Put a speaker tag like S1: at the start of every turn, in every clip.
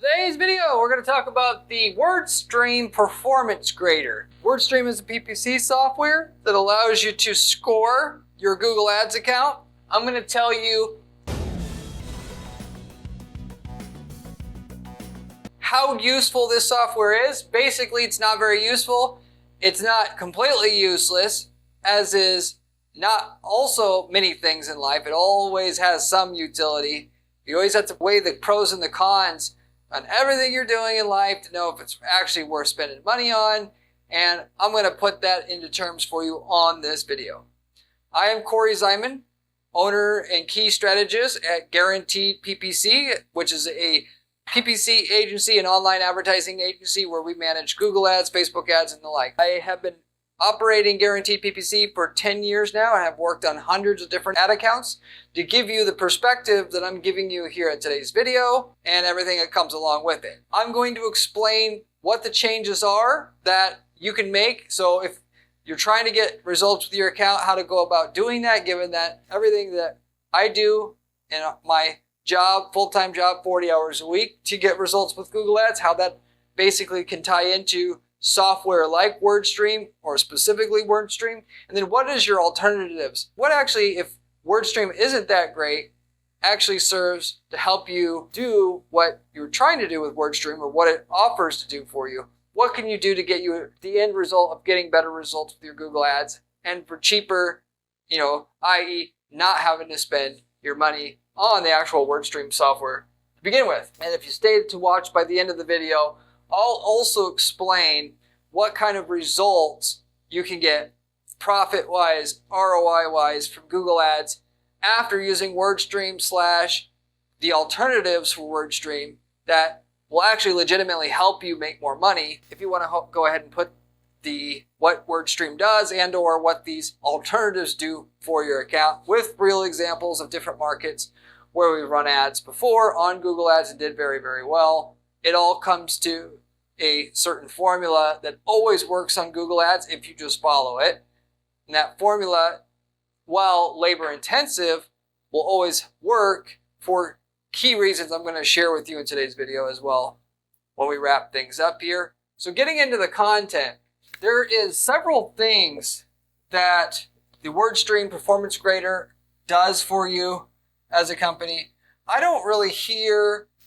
S1: Today's video, we're going to talk about the Wordstream Performance Grader. Wordstream is a PPC software that allows you to score your Google Ads account. I'm going to tell you how useful this software is. Basically, it's not very useful. It's not completely useless, as is not also many things in life. It always has some utility. You always have to weigh the pros and the cons on everything you're doing in life to know if it's actually worth spending money on. And I'm going to put that into terms for you on this video. I am Corey Zyman, owner and key strategist at Guaranteed PPC, which is a PPC agency and online advertising agency where we manage Google ads, Facebook ads, and the like. I have been operating Guaranteed PPC for 10 years now and have worked on hundreds of different ad accounts to give you the perspective that I'm giving you here at today's video and everything that comes along with it. I'm going to explain what the changes are that you can make. So if you're trying to get results with your account, how to go about doing that, given that everything that I do in my job, full-time job, 40 hours a week to get results with Google Ads, how that basically can tie into software like Wordstream or specifically Wordstream. And then what is your alternatives? What actually, if Wordstream isn't that great, actually serves to help you do what you're trying to do with Wordstream or what it offers to do for you? What can you do to get you the end result of getting better results with your Google Ads and for cheaper, i.e. not having to spend your money on the actual Wordstream software to begin with. And if you stayed to watch by the end of the video, I'll also explain what kind of results you can get profit-wise, ROI-wise from Google Ads after using Wordstream / the alternatives for Wordstream that will actually legitimately help you make more money. If you want to go ahead and put what Wordstream does and or what these alternatives do for your account with real examples of different markets where we've run ads before on Google Ads and did very, very well. It all comes to a certain formula that always works on Google Ads if you just follow it. And that formula, while labor intensive, will always work for key reasons I'm going to share with you in today's video as well when we wrap things up here. So getting into the content, there is several things that the Wordstream Performance Grader does for you as a company.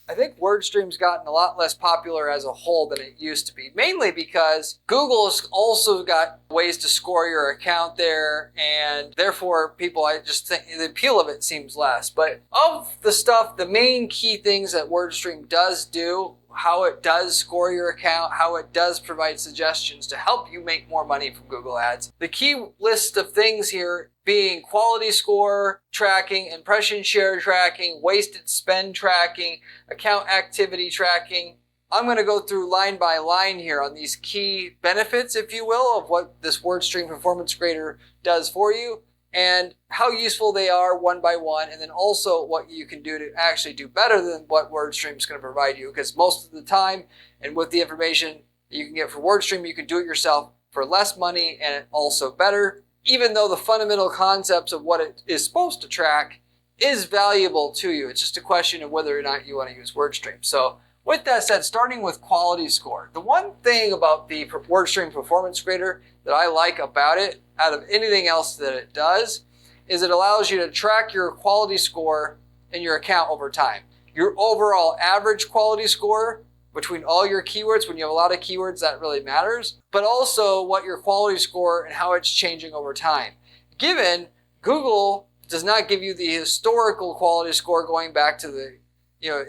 S1: I think Wordstream's gotten a lot less popular as a whole than it used to be, mainly because Google's also got ways to score your account there, and therefore I just think the appeal of it seems less. But of the stuff, the main key things that Wordstream does do, how it does score your account, how it does provide suggestions to help you make more money from Google Ads. The key list of things here being quality score tracking, impression share tracking, wasted spend tracking, account activity tracking. I'm going to go through line by line here on these key benefits, if you will, of what this Wordstream Performance Grader does for you and how useful they are one by one, and then also what you can do to actually do better than what Wordstream is going to provide you, because most of the time and with the information that you can get from Wordstream, you can do it yourself for less money and also better, even though the fundamental concepts of what it is supposed to track is valuable to you. It's just a question of whether or not you want to use Wordstream. So with that said, starting with quality score, the one thing about the Wordstream Performance Grader that I like about it, out of anything else that it does, is it allows you to track your quality score in your account over time. Your overall average quality score between all your keywords, when you have a lot of keywords, that really matters, but also what your quality score and how it's changing over time. Given Google does not give you the historical quality score going back to the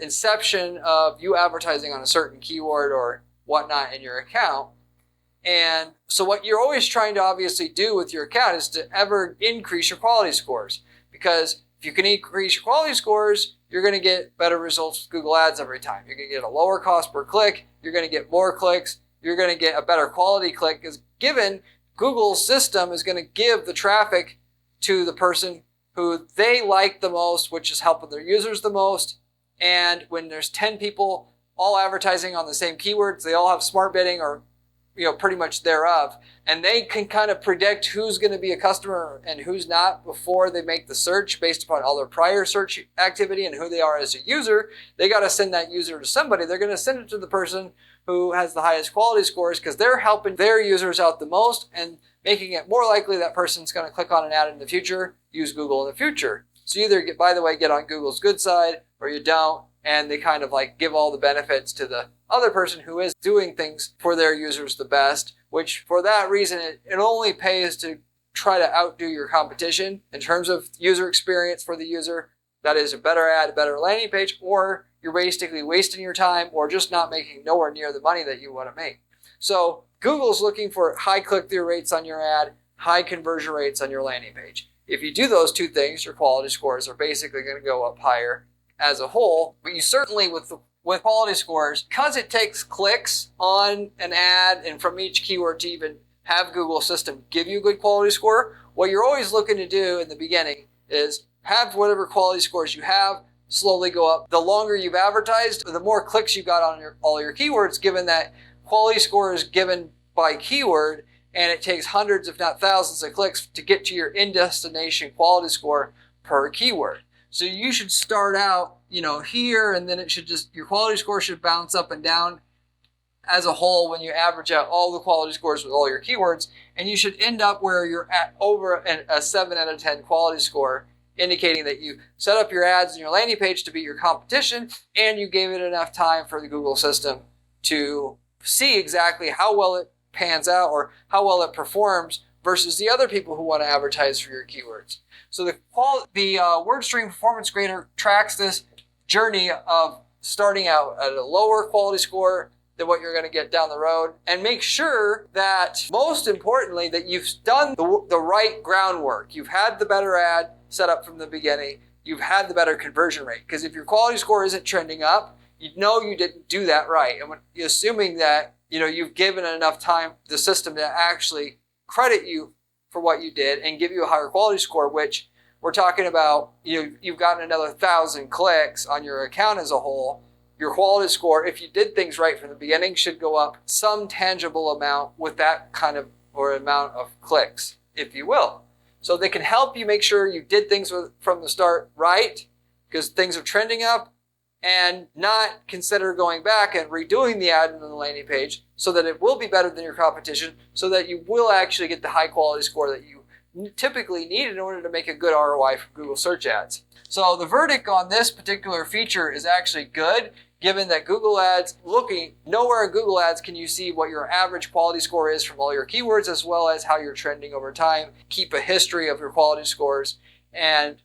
S1: inception of you advertising on a certain keyword or whatnot in your account. And so what you're always trying to obviously do with your account is to ever increase your quality scores, because if you can increase your quality scores, you're going to get better results with Google Ads every time. You're going to get a lower cost per click. You're going to get more clicks. You're going to get a better quality click, because given Google's system is going to give the traffic to the person who they like the most, which is helping their users the most. And when there's 10 people all advertising on the same keywords, they all have smart bidding or pretty much thereof. And they can kind of predict who's going to be a customer and who's not before they make the search based upon all their prior search activity and who they are as a user. They got to send that user to somebody. They're going to send it to the person who has the highest quality scores because they're helping their users out the most and making it more likely that person's going to click on an ad in the future, use Google in the future. So you either get on Google's good side or you don't, and they kind of like give all the benefits to the other person who is doing things for their users the best, which for that reason, it only pays to try to outdo your competition in terms of user experience for the user. That is a better ad, a better landing page, or you're basically wasting your time or just not making nowhere near the money that you want to make. So Google's looking for high click-through rates on your ad, high conversion rates on your landing page. If you do those two things, your quality scores are basically going to go up higher as a whole. But you certainly, with quality scores, because it takes clicks on an ad and from each keyword to even have Google system give you a good quality score, what you're always looking to do in the beginning is have whatever quality scores you have slowly go up. The longer you've advertised, the more clicks you got on all your keywords, given that quality score is given by keyword, and it takes hundreds, if not thousands of clicks to get to your in-destination quality score per keyword. So you should start out, here, and then your quality score should bounce up and down as a whole when you average out all the quality scores with all your keywords, and you should end up where you're at over a 7 out of 10 quality score, indicating that you set up your ads and your landing page to beat your competition, and you gave it enough time for the Google system to see exactly how well it pans out or how well it performs versus the other people who want to advertise for your keywords. So the Wordstream Performance Grader tracks this journey of starting out at a lower quality score than what you're going to get down the road, and make sure that, most importantly, that you've done the right groundwork. You've had the better ad set up from the beginning. You've had the better conversion rate. Because if your quality score isn't trending up, you know you didn't do that right. And assuming that you've given enough time the system to actually credit you for what you did and give you a higher quality score, which we're talking about, you've gotten another 1,000 clicks on your account as a whole. Your quality score, if you did things right from the beginning, should go up some tangible amount with that kind of or amount of clicks, if you will. So they can help you make sure you did things from the start right, because things are trending up, and not consider going back and redoing the ad on the landing page so that it will be better than your competition, so that you will actually get the high quality score that you typically need in order to make a good ROI from Google search ads. So the verdict on this particular feature is actually good, given that Google Ads, nowhere in Google Ads can you see what your average quality score is from all your keywords, as well as how you're trending over time. Keep a history of your quality scores, and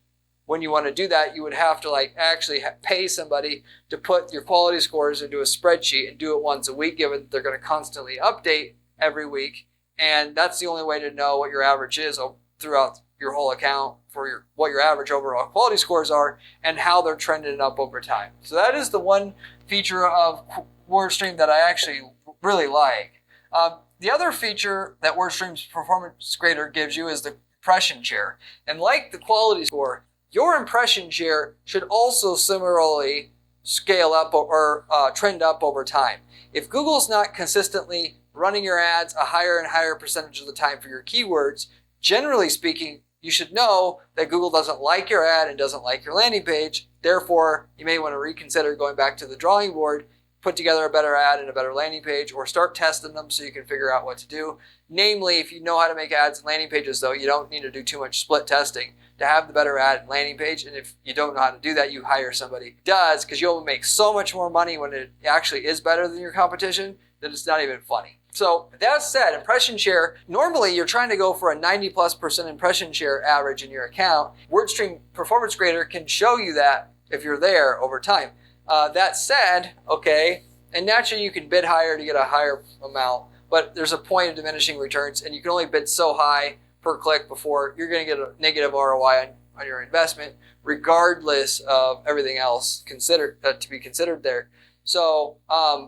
S1: when you want to do that, you would have to actually pay somebody to put your quality scores into a spreadsheet and do it once a week, given that they're going to constantly update every week. And that's the only way to know what your average is throughout your whole account for what your average overall quality scores are and how they're trending up over time. So that is the one feature of Wordstream that I actually really like. The other feature that Wordstream's Performance Grader gives you is the impression share. And like the quality score, your impression share should also similarly scale up or trend up over time. If Google's not consistently running your ads a higher and higher percentage of the time for your keywords, generally speaking, you should know that Google doesn't like your ad and doesn't like your landing page. Therefore, you may want to reconsider going back to the drawing board, put together a better ad and a better landing page, or start testing them so you can figure out what to do. Namely, if you know how to make ads and landing pages, though, you don't need to do too much split testing to have the better ad and landing page. And if you don't know how to do that, you hire somebody who does, because you'll make so much more money when it actually is better than your competition that it's not even funny. So that said, impression share, normally you're trying to go for a 90+% impression share average in your account. Wordstream Performance Grader can show you that if you're there over time. That said, okay, and naturally you can bid higher to get a higher amount, but there's a point of diminishing returns, and you can only bid so high per click before you're going to get a negative ROI on your investment, regardless of everything else to be considered there. So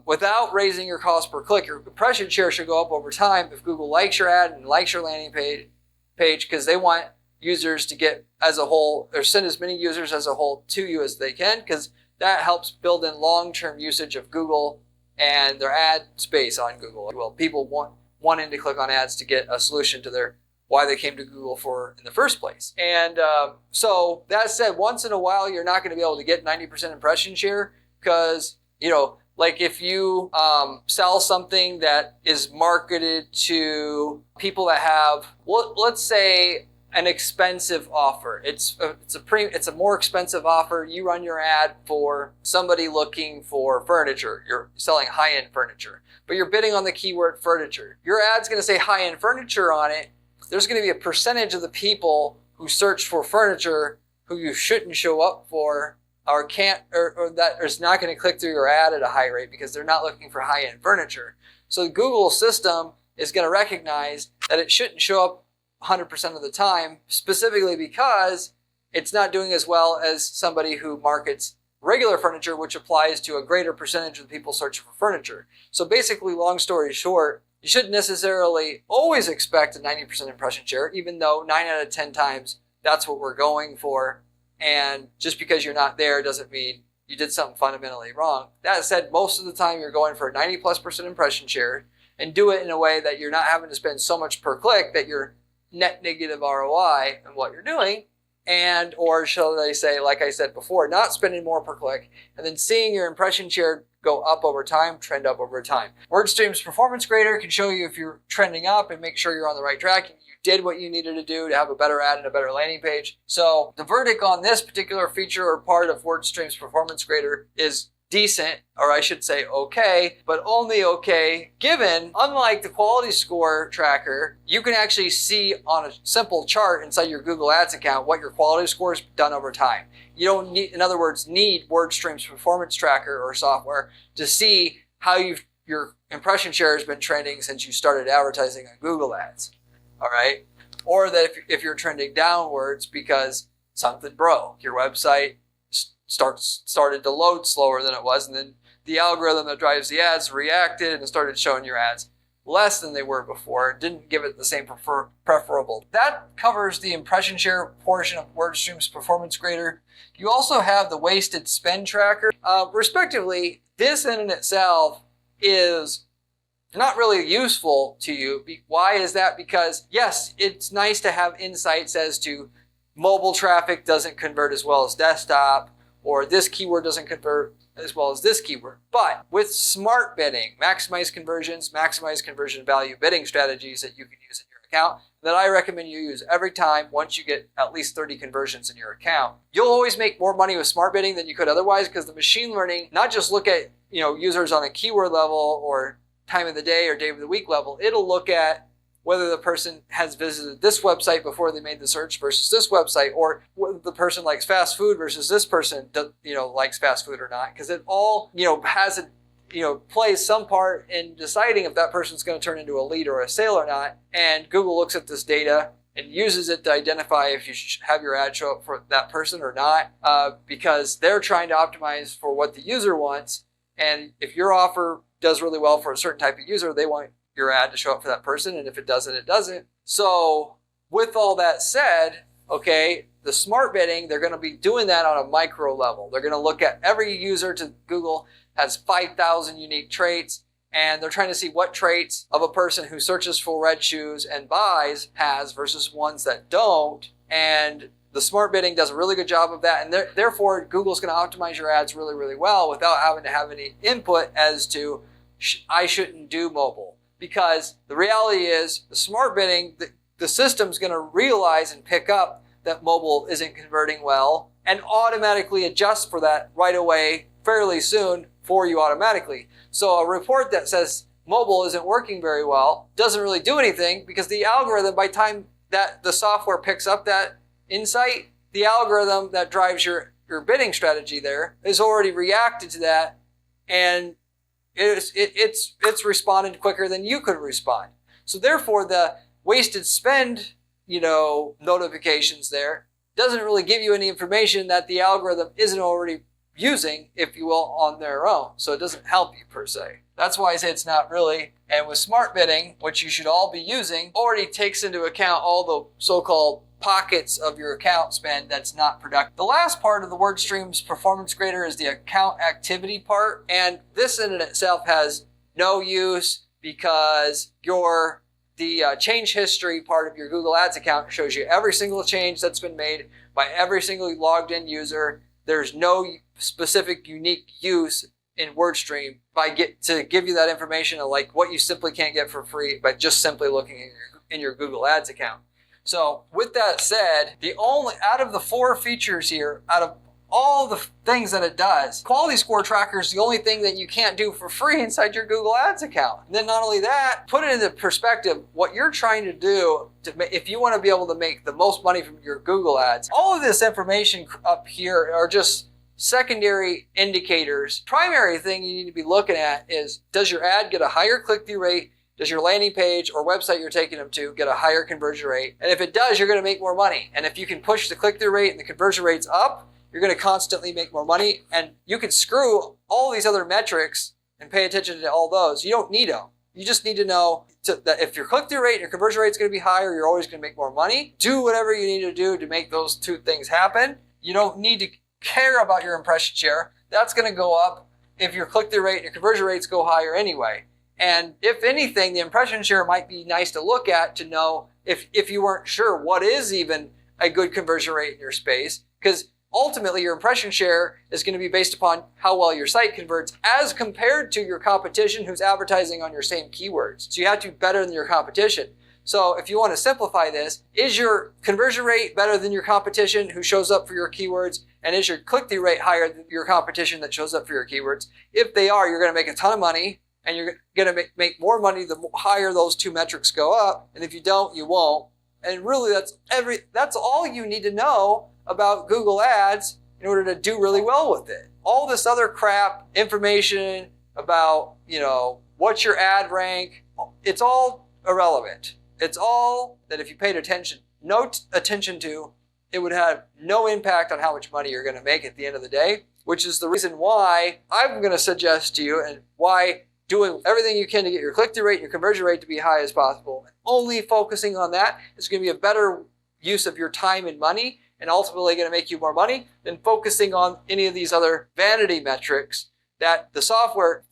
S1: without raising your cost per click, your impression share should go up over time if Google likes your ad and likes your landing page, because they want users to get as a whole, or send as many users as a whole to you as they can, because that helps build in long-term usage of Google and their ad space on Google. Well, people wanting to click on ads to get a solution to their why they came to Google for in the first place. And so that said, once in a while, you're not going to be able to get 90% impression share because, like if you sell something that is marketed to people that have, let's say, an expensive offer. It's a more expensive offer. You run your ad for somebody looking for furniture. You're selling high-end furniture, but you're bidding on the keyword furniture. Your ad's going to say high-end furniture on it. There's going to be a percentage of the people who search for furniture who you shouldn't show up for or can't, or that is not going to click through your ad at a high rate because they're not looking for high-end furniture. So the Google system is going to recognize that it shouldn't show up 100% of the time, specifically because it's not doing as well as somebody who markets regular furniture, which applies to a greater percentage of the people searching for furniture. So basically, long story short, you shouldn't necessarily always expect a 90% impression share, even though 9 out of 10 times that's what we're going for. And just because you're not there doesn't mean you did something fundamentally wrong. That said, most of the time you're going for a 90+% impression share, and do it in a way that you're not having to spend so much per click that you're net negative ROI in what you're doing, and or shall I say, like I said before, not spending more per click and then seeing your impression share go up over time, trend up over time. Wordstream's Performance Grader can show you if you're trending up and make sure you're on the right track and you did what you needed to do to have a better ad and a better landing page. So the verdict on this particular feature or part of Wordstream's Performance Grader is decent, or I should say okay, but only okay given, unlike the quality score tracker, you can actually see on a simple chart inside your Google Ads account what your quality score has done over time. You don't need, in other words, need Wordstream's performance tracker or software to see how your impression share has been trending since you started advertising on Google Ads. All right? Or that if you're trending downwards because something broke, your website started to load slower than it was, and then the algorithm that drives the ads reacted and started showing your ads less than they were before. It didn't give it the same preferable. That covers the impression share portion of Wordstream's Performance Grader. You also have the wasted spend tracker. Respectively, this in itself is not really useful to you. Why is that? Because yes, it's nice to have insights as to mobile traffic doesn't convert as well as desktop, or this keyword doesn't convert as well as this keyword. But with smart bidding, maximize conversion value bidding strategies that you can use in your account, that I recommend you use every time once you get at least 30 conversions in your account. You'll always make more money with smart bidding than you could otherwise, because the machine learning, not just look at users on a keyword level or time of the day or day of the week level, it'll look at whether the person has visited this website before they made the search versus this website, or whether the person likes fast food versus this person likes fast food or not, because it all has plays some part in deciding if that person's going to turn into a lead or a sale or not. And Google looks at this data and uses it to identify if you should have your ad show up for that person or not, because they're trying to optimize for what the user wants. And if your offer does really well for a certain type of user, they want your ad to show up for that person, and if it doesn't, it doesn't. So with all that said, okay, the smart bidding, they're going to be doing that on a micro level. They're going to look at every user to Google has 5,000 unique traits, and they're trying to see what traits of a person who searches for red shoes and buys has versus ones that don't. And the smart bidding does a really good job of that, and therefore Google's going to optimize your ads really, really well without having to have any input as to I shouldn't do mobile. Because the reality is, the smart bidding, the system's going to realize and pick up that mobile isn't converting well and automatically adjust for that right away fairly soon for you automatically. So a report that says mobile isn't working very well doesn't really do anything, because the algorithm, by the time that the software picks up that insight, the algorithm that drives your bidding strategy there has already reacted to that, and it's responded quicker than you could respond. So therefore, the wasted spend, notifications there doesn't really give you any information that the algorithm isn't already using, if you will, on their own. So it doesn't help you per se. That's why I say it's not really. And with smart bidding, which you should all be using, already takes into account all the so-called pockets of your account spend that's not productive. The last part of the Wordstream's Performance Grader is the account activity part, and this in itself has no use because the change history part of your Google Ads account shows you every single change that's been made by every single logged in user. There's no specific unique use in Wordstream to give you that information, like what you simply can't get for free by just simply looking in your Google Ads account. So with that said, out of the 4 features here, out of all the things that it does, quality score tracker is the only thing that you can't do for free inside your Google Ads account. And then not only that, put it into perspective, what you're trying to do if you want to be able to make the most money from your Google Ads. All of this information up here are just secondary indicators. Primary thing you need to be looking at is, does your ad get a higher click-through rate? Does your landing page or website you're taking them to get a higher conversion rate? And if it does, you're going to make more money. And if you can push the click-through rate and the conversion rates up, you're going to constantly make more money. And you can screw all these other metrics and pay attention to all those. You don't need them. You just need to know that if your click-through rate and your conversion rate is going to be higher, you're always going to make more money. Do whatever you need to do to make those 2 things happen. You don't need to care about your impression share. That's going to go up if your click-through rate and your conversion rates go higher anyway. And if anything, the impression share might be nice to look at to know if you weren't sure what is even a good conversion rate in your space, because ultimately your impression share is going to be based upon how well your site converts as compared to your competition who's advertising on your same keywords. So you have to be better than your competition. So if you want to simplify this, is your conversion rate better than your competition who shows up for your keywords? And is your click-through rate higher than your competition that shows up for your keywords? If they are, you're going to make a ton of money. And you're going to make more money the higher those 2 metrics go up. And if you don't, you won't. And really, that's all you need to know about Google Ads in order to do really well with it. All this other crap, information about, what's your ad rank, it's all irrelevant. It's all that if you paid no attention to, it would have no impact on how much money you're going to make at the end of the day, which is the reason why I'm going to suggest to you and why doing everything you can to get your click-through rate and your conversion rate to be high as possible. Only focusing on that is going to be a better use of your time and money, and ultimately going to make you more money than focusing on any of these other vanity metrics that the software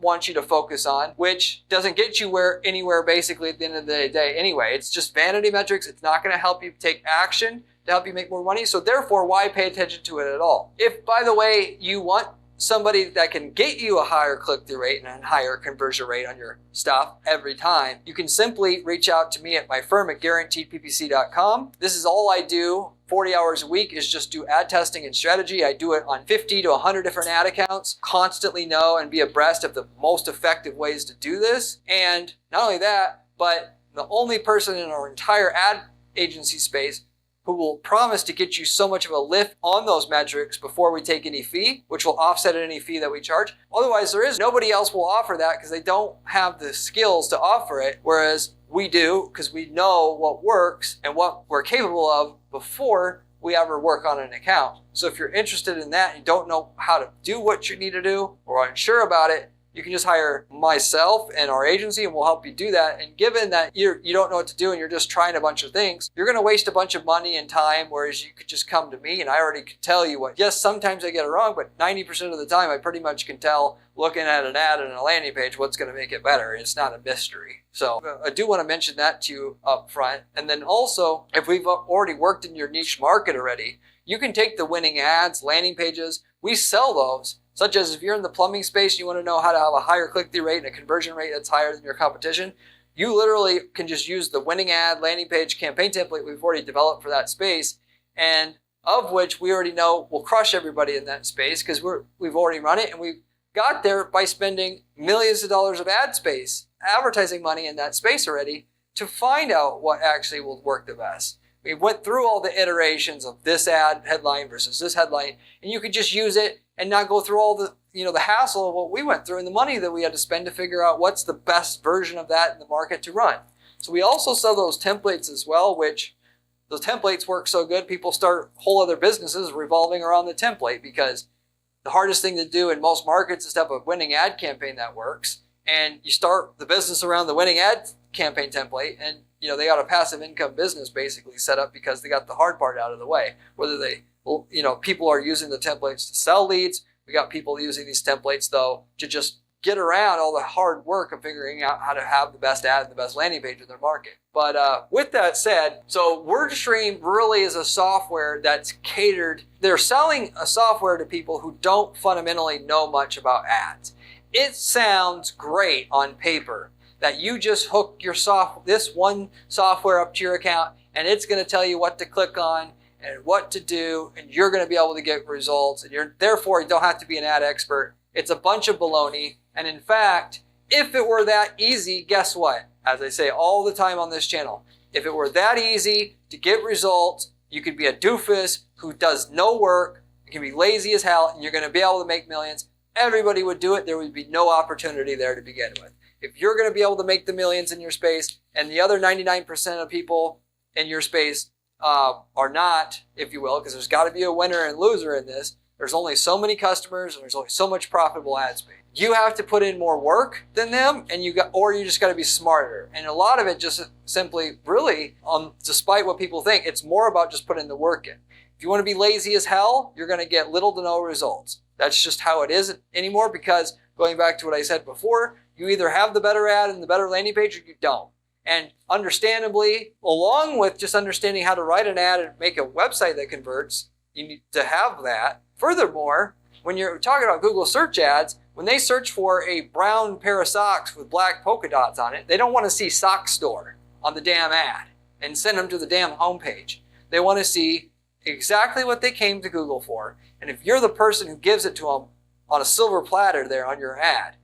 S1: wants you to focus on, which doesn't get you anywhere basically at the end of the day anyway. It's just vanity metrics. It's not going to help you take action to help you make more money. So therefore, why pay attention to it at all? If, by the way, you want somebody that can get you a higher click-through rate and a higher conversion rate on your stuff every time, you can simply reach out to me at my firm at guaranteedppc.com. This is all I do 40 hours a week is just do ad testing and strategy. I do it on 50 to 100 different ad accounts, constantly know and be abreast of the most effective ways to do this. And not only that, but the only person in our entire ad agency space who will promise to get you so much of a lift on those metrics before we take any fee, which will offset any fee that we charge. Otherwise, nobody else will offer that because they don't have the skills to offer it, whereas we do because we know what works and what we're capable of before we ever work on an account. So if you're interested in that and you don't know how to do what you need to do or are unsure about it, you can just hire myself and our agency and we'll help you do that. And given that you don't know what to do and you're just trying a bunch of things, you're going to waste a bunch of money and time, whereas you could just come to me and I already could tell you what. Yes, sometimes I get it wrong, but 90% of the time I pretty much can tell looking at an ad and a landing page what's going to make it better. It's not a mystery. So I do want to mention that to you up front. And then also, if we've already worked in your niche market already, you can take the winning ads, landing pages, we sell those. Such as if you're in the plumbing space, you want to know how to have a higher click-through rate and a conversion rate that's higher than your competition, you literally can just use the winning ad, landing page, campaign template we've already developed for that space, and of which we already know will crush everybody in that space because we've already run it and we got there by spending millions of dollars of ad space, advertising money in that space already to find out what actually will work the best. We went through all the iterations of this ad headline versus this headline, and you could just use it and not go through all the hassle of what we went through and the money that we had to spend to figure out what's the best version of that in the market to run. So we also sell those templates as well, which those templates work so good, people start whole other businesses revolving around the template because the hardest thing to do in most markets is to have a winning ad campaign that works. And you start the business around the winning ad campaign template and they got a passive income business basically set up because they got the hard part out of the way. Whether they, people are using the templates to sell leads. We got people using these templates though to just get around all the hard work of figuring out how to have the best ad and the best landing page in their market. But with that said, so Wordstream really is a software that's catered. They're selling a software to people who don't fundamentally know much about ads. It sounds great on paper that you just hook this one software up to your account and it's going to tell you what to click on and what to do, and you're going to be able to get results, and therefore you don't have to be an ad expert. It's a bunch of baloney. And in fact, if it were that easy, guess what? As I say all the time on this channel, if it were that easy to get results, you could be a doofus who does no work, you can be lazy as hell, and you're going to be able to make millions. Everybody would do it. There would be no opportunity there to begin with. If you're going to be able to make the millions in your space, and the other 99% of people in your space are not, if you will, because there's got to be a winner and loser in this. There's only so many customers and there's only so much profitable ad space. You have to put in more work than them, or you just got to be smarter. And a lot of it just simply, really, despite what people think, it's more about just putting the work in. If you want to be lazy as hell, you're going to get little to no results. That's just how it is anymore, because going back to what I said before, you either have the better ad and the better landing page or you don't. And understandably, along with just understanding how to write an ad and make a website that converts, you need to have that. Furthermore, when you're talking about Google search ads, when they search for a brown pair of socks with black polka dots on it, they don't want to see sock store on the damn ad and send them to the damn homepage. They want to see exactly what they came to Google for. And if you're the person who gives it to them on a silver platter there on your ad,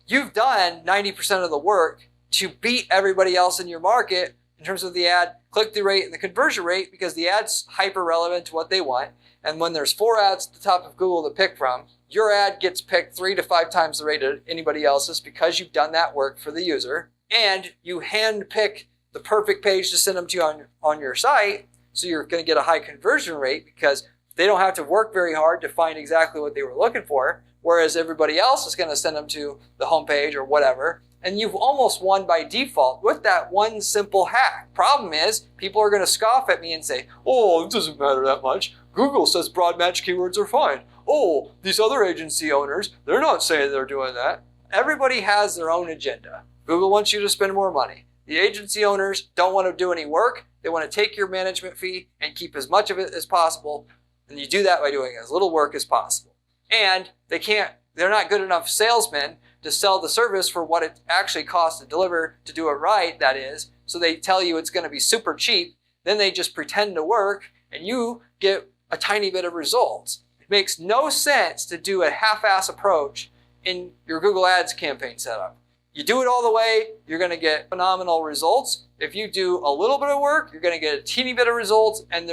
S1: you've done 90% of the work to beat everybody else in your market in terms of the ad click-through rate and the conversion rate, because the ad's hyper relevant to what they want. And when there's 4 ads at the top of Google to pick from, your ad gets picked 3 to 5 times the rate of anybody else's because you've done that work for the user, and you hand pick the perfect page to send them to you on your site. So you're going to get a high conversion rate because they don't have to work very hard to find exactly what they were looking for, whereas everybody else is going to send them to the homepage or whatever. And you've almost won by default with that one simple hack. Problem is, people are going to scoff at me and say, oh, it doesn't matter that much. Google says broad match keywords are fine. Oh, these other agency owners, they're not saying they're doing that. Everybody has their own agenda. Google wants you to spend more money. The agency owners don't want to do any work. They want to take your management fee and keep as much of it as possible. And you do that by doing as little work as possible. And they're not good enough salesmen to sell the service for what it actually costs to deliver, to do it right, that is. So they tell you it's going to be super cheap. Then they just pretend to work and you get a tiny bit of results. It makes no sense to do a half-ass approach in your Google Ads campaign setup. You do it all the way, you're going to get phenomenal results. If you do a little bit of work, you're going to get a teeny bit of results. And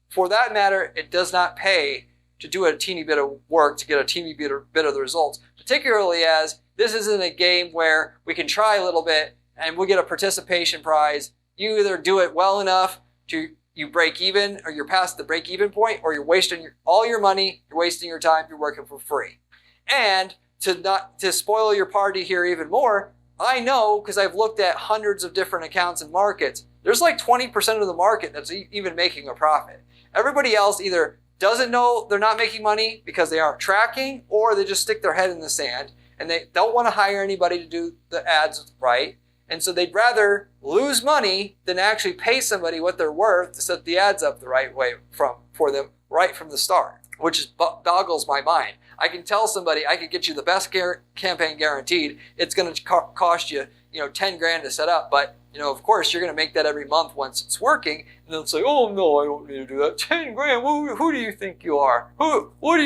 S1: for that matter, it does not pay to do a teeny bit of work to get a teeny bit of the results, particularly as this isn't a game where we can try a little bit and we'll get a participation prize. You either do it well enough to you break even, or you're past the break even point, or you're wasting all your money, you're wasting your time, you're working for free. And to spoil your party here even more, I know, because I've looked at hundreds of different accounts and markets, there's like 20% of the market that's even making a profit. Everybody else either doesn't know they're not making money because they aren't tracking, or they just stick their head in the sand and they don't want to hire anybody to do the ads right. And so they'd rather lose money than actually pay somebody what they're worth to set the ads up the right way for them right from the start, which boggles my mind. I can tell somebody I could get you the best campaign guaranteed. It's going to cost you, 10 grand to set up, but of course you're going to make that every month once it's working. And they'll say, oh no, I don't need to do that. 10 grand. Who do you think you are? Why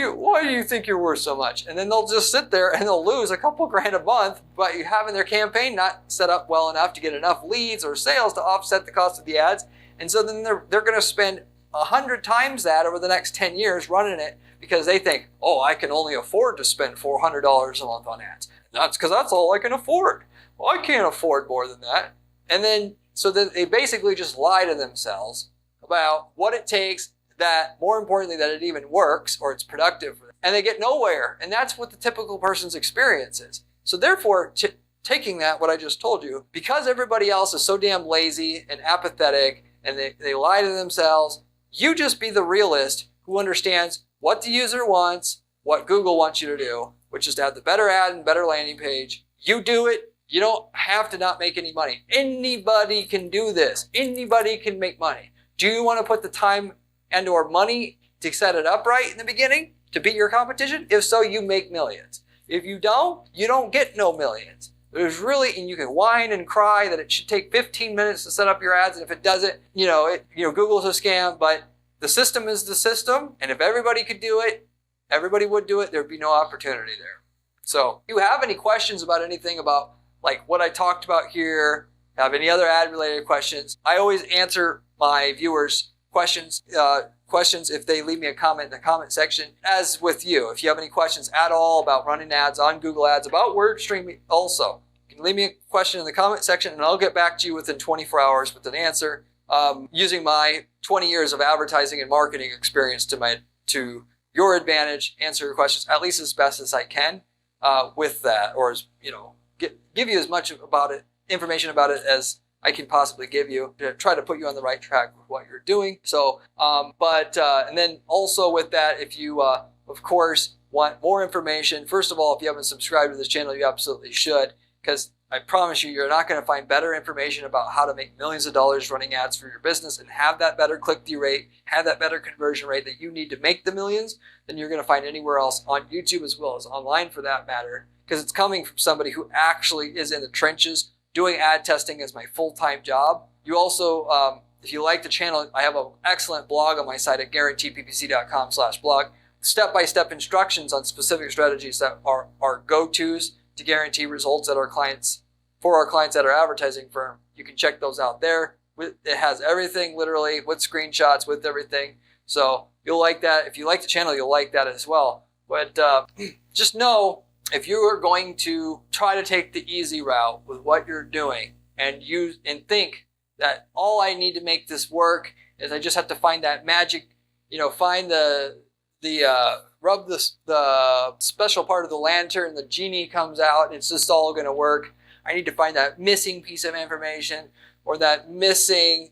S1: do you think you're worth so much? And then they'll just sit there and they'll lose a couple grand a month, but you having their campaign not set up well enough to get enough leads or sales to offset the cost of the ads. And so then they're going to spend 100 times that over the next 10 years running it because they think, oh, I can only afford to spend $400 a month on ads. That's because that's all I can afford. Well, I can't afford more than that. And then, so then they basically just lie to themselves about what it takes, that more importantly, that it even works or it's productive for them. And they get nowhere. And that's what the typical person's experience is. So therefore, taking that, what I just told you, because everybody else is so damn lazy and apathetic and they lie to themselves, you just be the realist who understands what the user wants, what Google wants you to do, which is to have the better ad and better landing page. You do it. You don't have to not make any money. Anybody can do this. Anybody can make money. Do you want to put the time and or money to set it up right in the beginning to beat your competition? If so, you make millions. If you don't get no millions. There's really, and you can whine and cry that it should take 15 minutes to set up your ads, and if it doesn't, Google's a scam, but the system is the system, and if everybody could do it, everybody would do it, there'd be no opportunity there. So if you have any questions about anything about like what I talked about here, have any other ad related questions, I always answer my viewers' questions if they leave me a comment in the comment section. As with you, if you have any questions at all about running ads on Google Ads, about Wordstream also, you can leave me a question in the comment section and I'll get back to you within 24 hours with an answer, using my 20 years of advertising and marketing experience to your advantage, answer your questions at least as best as I can with that, or give you as much information about it as I can possibly give you to try to put you on the right track with what you're doing. So, and then also with that, if you, of course, want more information, first of all, if you haven't subscribed to this channel, you absolutely should, because I promise you, you're not going to find better information about how to make millions of dollars running ads for your business and have that better click-through rate, have that better conversion rate that you need to make the millions than you're going to find anywhere else on YouTube as well as online for that matter, because it's coming from somebody who actually is in the trenches doing ad testing as my full-time job. You also, if you like the channel, I have an excellent blog on my site at guaranteeppc.com/blog. Step-by-step instructions on specific strategies that are our go-tos to guarantee results for our clients at our advertising firm. You can check those out there. It has everything literally with screenshots, with everything. So you'll like that. If you like the channel, you'll like that as well. But just know, if you are going to try to take the easy route with what you're doing and think that all I need to make this work is I just have to find that magic, find rub the special part of the lantern, the genie comes out, and it's just all going to work. I need to find that missing piece of information or that missing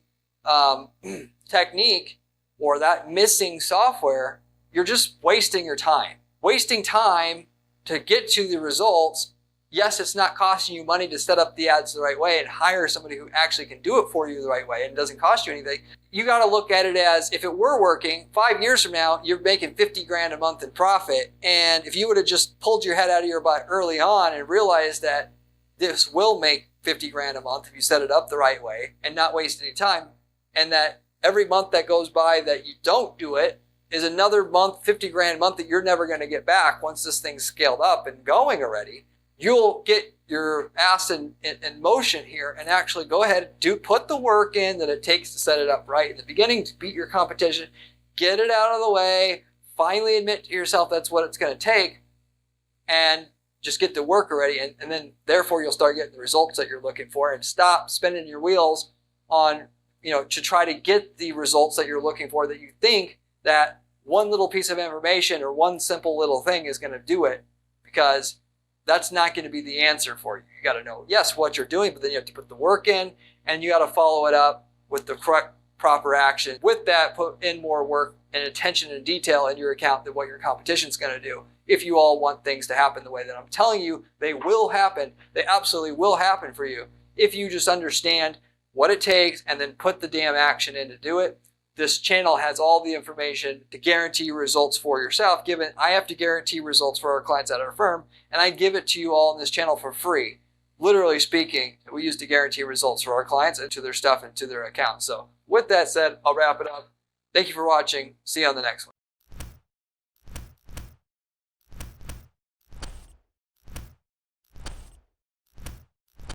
S1: technique or that missing software. You're just wasting your time. Wasting time to get to the results. Yes, it's not costing you money to set up the ads the right way and hire somebody who actually can do it for you the right way and doesn't cost you anything. You got to look at it as, if it were working, 5 years from now, you're making 50 grand a month in profit. And if you would have just pulled your head out of your butt early on and realized that this will make 50 grand a month if you set it up the right way and not waste any time, and that every month that goes by that you don't do it is another month, 50 grand a month that you're never going to get back once this thing's scaled up and going already, you'll get your ass in motion here and actually go ahead and put the work in that it takes to set it up right in the beginning to beat your competition, get it out of the way, finally admit to yourself that's what it's going to take, and just get the work already. And then therefore you'll start getting the results that you're looking for, and stop spinning your wheels on, to try to get the results that you're looking for, that you think that one little piece of information or one simple little thing is going to do it, because that's not going to be the answer for you. You got to know, yes, what you're doing, but then you have to put the work in and you got to follow it up with the correct, proper action. With that, put in more work and attention and detail in your account than what your competition's going to do. If you all want things to happen the way that I'm telling you, they will happen. They absolutely will happen for you if you just understand what it takes and then put the damn action in to do it. This channel has all the information to guarantee results for yourself. Given I have to guarantee results for our clients at our firm, and I give it to you all in this channel for free. Literally speaking, we use to guarantee results for our clients and to their stuff and to their accounts. So with that said, I'll wrap it up. Thank you for watching. See you on the next one.